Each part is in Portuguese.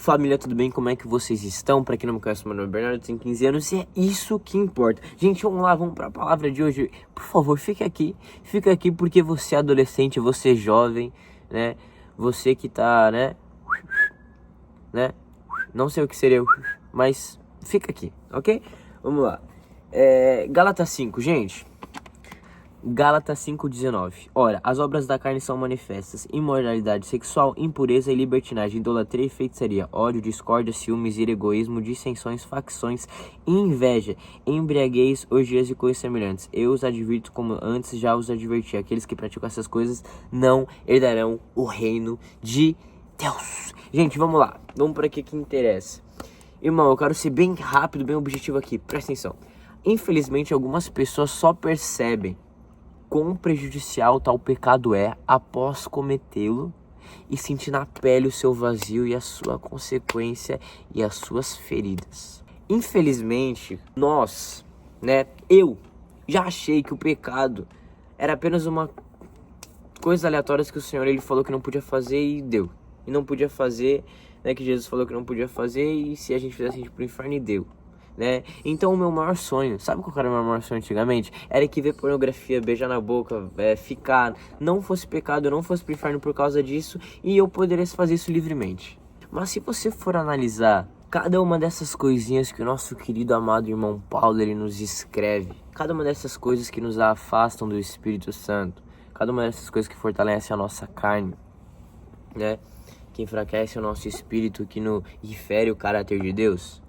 Família, tudo bem? Como é que vocês estão? Pra quem não me conhece, meu nome é Bernardo, tenho 15 anos e é isso que importa. Gente, vamos lá, vamos pra palavra de hoje. Por favor, fica aqui porque você é adolescente, você é jovem, né? Você que tá, né? Não sei o que seria, mas fica aqui, ok? Vamos lá. Gálatas 5, gente. Gálatas 5:19. Ora, as obras da carne são manifestas: imoralidade sexual, impureza e libertinagem, idolatria e feitiçaria, ódio, discórdia, ciúmes, ira, egoísmo, dissensões, facções, inveja, embriaguez, orgias e coisas semelhantes. Eu os advirto como antes já os adverti: aqueles que praticam essas coisas não herdarão o reino de Deus. Gente, vamos lá. Vamos para que interessa. Irmão, eu quero ser bem rápido, bem objetivo aqui. Presta atenção. Infelizmente, algumas pessoas só percebem quão prejudicial tal pecado é após cometê-lo e sentir na pele o seu vazio e a sua consequência e as suas feridas. Infelizmente, nós, eu já achei que o pecado era apenas uma coisa aleatória que o Senhor ele falou que não podia fazer e deu. E não podia fazer, que Jesus falou que não podia fazer e se a gente fizesse a gente ir pro inferno e deu. Então o meu maior sonho, sabe qual era o meu maior sonho antigamente? Era que ver pornografia, beijar na boca, ficar, não fosse pecado, eu não fosse pro inferno por causa disso e eu poderia fazer isso livremente. Mas se você for analisar cada uma dessas coisinhas que o nosso querido amado irmão Paulo ele nos escreve, cada uma dessas coisas que nos afastam do Espírito Santo, cada uma dessas coisas que fortalecem a nossa carne, que enfraquece o nosso espírito, que nos infere o caráter de Deus,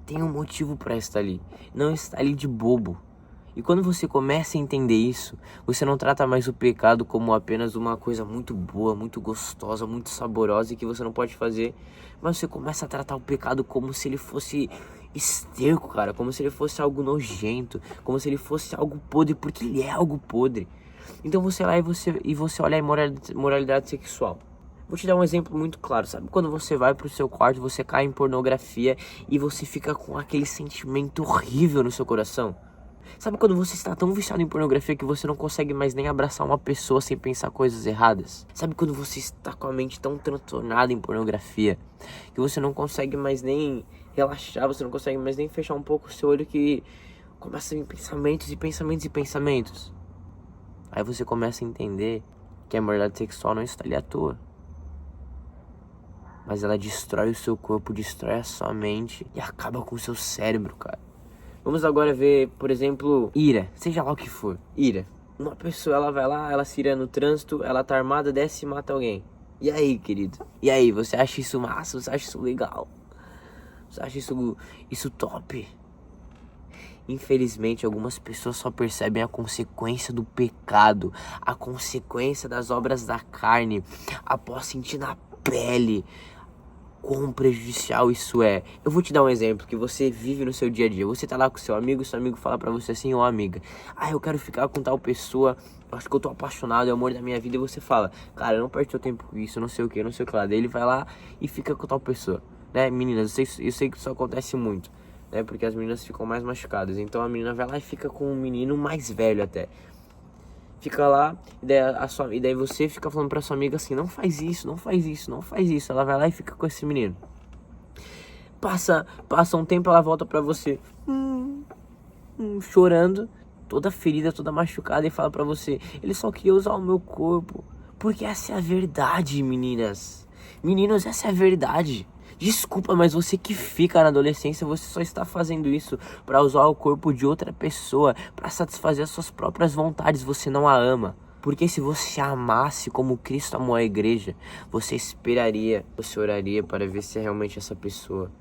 tem um motivo para estar ali. Não está ali de bobo. E quando você começa a entender isso, você não trata mais o pecado como apenas uma coisa muito boa, muito gostosa, muito saborosa e que você não pode fazer. Mas você começa a tratar o pecado como se ele fosse esterco, cara. Como se ele fosse algo nojento. Como se ele fosse algo podre, porque ele é algo podre. Então você vai lá e você olha a imoralidade sexual. Vou te dar um exemplo muito claro, sabe? Quando você vai pro seu quarto, você cai em pornografia e você fica com aquele sentimento horrível no seu coração. Sabe quando você está tão viciado em pornografia que você não consegue mais nem abraçar uma pessoa sem pensar coisas erradas? Sabe quando você está com a mente tão transtornada em pornografia que você não consegue mais nem relaxar, você não consegue mais nem fechar um pouco o seu olho que começa a vir pensamentos e pensamentos e pensamentos? Aí você começa a entender que a imoralidade sexual não está ali à toa. Mas ela destrói o seu corpo, destrói a sua mente e acaba com o seu cérebro, cara. Vamos agora ver, por exemplo, ira. Seja lá o que for, ira. Uma pessoa, ela vai lá, ela se ira no trânsito, ela tá armada, desce e mata alguém. E aí, querido? E aí, você acha isso massa? Você acha isso legal? Você acha isso top? Infelizmente, algumas pessoas só percebem a consequência do pecado, a consequência das obras da carne, após sentir na pele quão prejudicial isso é. Eu vou te dar um exemplo que você vive no seu dia a dia. Você tá lá com seu amigo fala pra você assim: ô amiga, eu quero ficar com tal pessoa, acho que eu tô apaixonado, é o amor da minha vida. E você fala: cara, não perde seu tempo com isso, não sei o que lá. Daí ele vai lá e fica com tal pessoa, meninas, eu sei que isso acontece muito, porque as meninas ficam mais machucadas. Então a menina vai lá e fica com um menino mais velho até. Fica lá, e daí você fica falando pra sua amiga assim: não faz isso, não faz isso, não faz isso. Ela vai lá e fica com esse menino. Passa um tempo, ela volta pra você, chorando, toda ferida, toda machucada, e fala pra você: ele só queria usar o meu corpo. Porque essa é a verdade, meninas. Meninos, essa é a verdade. Desculpa, mas você que fica na adolescência, você só está fazendo isso para usar o corpo de outra pessoa, para satisfazer as suas próprias vontades. Você não a ama. Porque se você a amasse como Cristo amou a igreja, você esperaria, você oraria para ver se é realmente essa pessoa.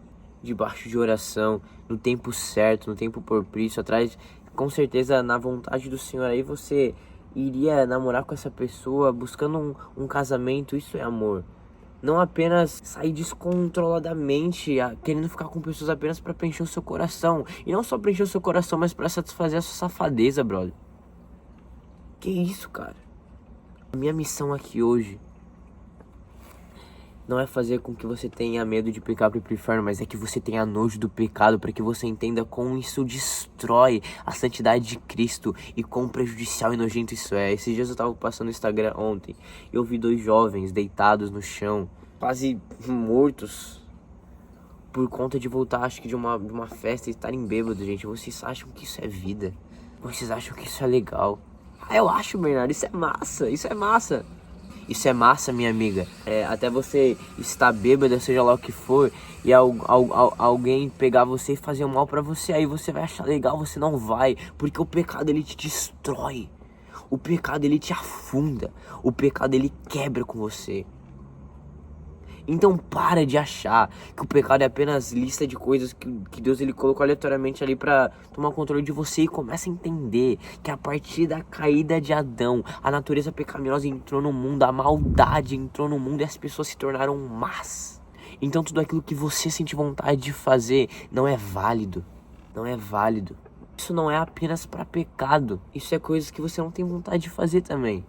Debaixo de oração, no tempo certo, no tempo propício, atrás, com certeza na vontade do Senhor. Aí você iria namorar com essa pessoa, buscando um casamento. Isso é amor. Não apenas sair descontroladamente, querendo ficar com pessoas apenas pra preencher o seu coração. E não só preencher o seu coração, mas pra satisfazer a sua safadeza, brother. Que isso, cara? A minha missão aqui hoje não é fazer com que você tenha medo de pecar para ir pro inferno, mas é que você tenha nojo do pecado, para que você entenda como isso destrói a santidade de Cristo e quão prejudicial e nojento isso é. Esses dias eu tava passando no Instagram ontem e eu vi 2 jovens deitados no chão, quase mortos, por conta de voltar, acho que de uma festa e estarem bêbados, gente. Vocês acham que isso é vida? Vocês acham que isso é legal? Ah, eu acho, Bernardo, isso é massa, isso é massa. Isso é massa, minha amiga. Até você estar bêbada, seja lá o que for, e alguém pegar você e fazer mal pra você, aí você vai achar legal, você não vai, porque o pecado ele te destrói. O pecado ele te afunda. O pecado ele quebra com você. Então para de achar que o pecado é apenas lista de coisas que Deus ele colocou aleatoriamente ali para tomar controle de você, e começa a entender que a partir da caída de Adão, a natureza pecaminosa entrou no mundo, a maldade entrou no mundo e as pessoas se tornaram más. Então tudo aquilo que você sente vontade de fazer não é válido. Não é válido. Isso não é apenas para pecado. Isso é coisas que você não tem vontade de fazer também.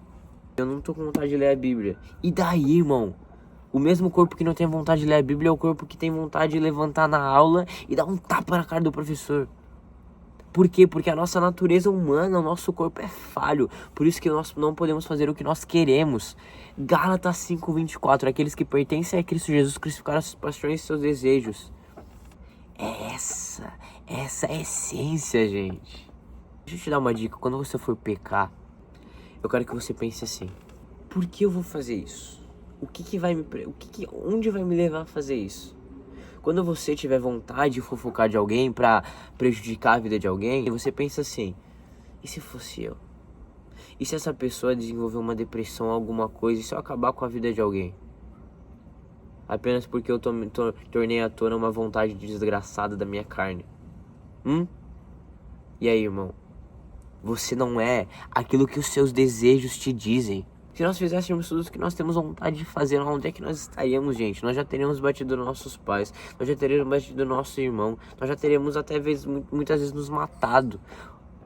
Eu não tô com vontade de ler a Bíblia. E daí, irmão? O mesmo corpo que não tem vontade de ler a Bíblia é o corpo que tem vontade de levantar na aula e dar um tapa na cara do professor. Por quê? Porque a nossa natureza humana, o nosso corpo é falho. Por isso que nós não podemos fazer o que nós queremos. Gálatas 5:24. Aqueles que pertencem a Cristo Jesus crucificaram as paixões e seus desejos. Essa é a essência, gente. Deixa eu te dar uma dica. Quando você for pecar, eu quero que você pense assim: por que eu vou fazer isso? Onde vai me levar a fazer isso? Quando você tiver vontade de fofocar de alguém pra prejudicar a vida de alguém, você pensa assim: e se fosse eu? E se essa pessoa desenvolver uma depressão, alguma coisa, e se eu acabar com a vida de alguém? Apenas porque eu tornei à tona uma vontade desgraçada da minha carne. E aí, irmão? Você não é aquilo que os seus desejos te dizem. Se nós fizéssemos tudo o que nós temos vontade de fazer, onde é que nós estaríamos, gente? Nós já teríamos batido nossos pais, nós já teríamos batido nosso irmão, nós já teríamos até muitas vezes nos matado.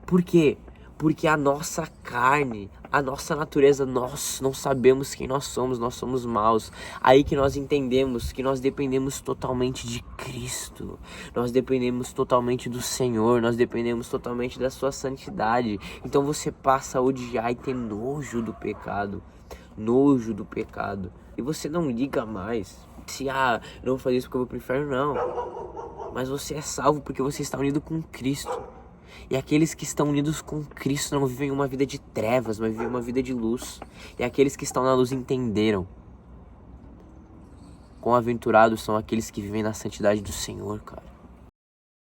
Por quê? Porque a nossa carne, a nossa natureza, nós não sabemos quem nós somos maus. Aí que nós entendemos que nós dependemos totalmente de Cristo. Nós dependemos totalmente do Senhor, nós dependemos totalmente da sua santidade. Então você passa a odiar e ter nojo do pecado. Nojo do pecado. E você não liga mais. Se, eu não vou fazer isso porque eu vou pro inferno, não. Mas você é salvo porque você está unido com Cristo. E aqueles que estão unidos com Cristo não vivem uma vida de trevas, mas vivem uma vida de luz. E aqueles que estão na luz entenderam. Quão aventurados são aqueles que vivem na santidade do Senhor, cara.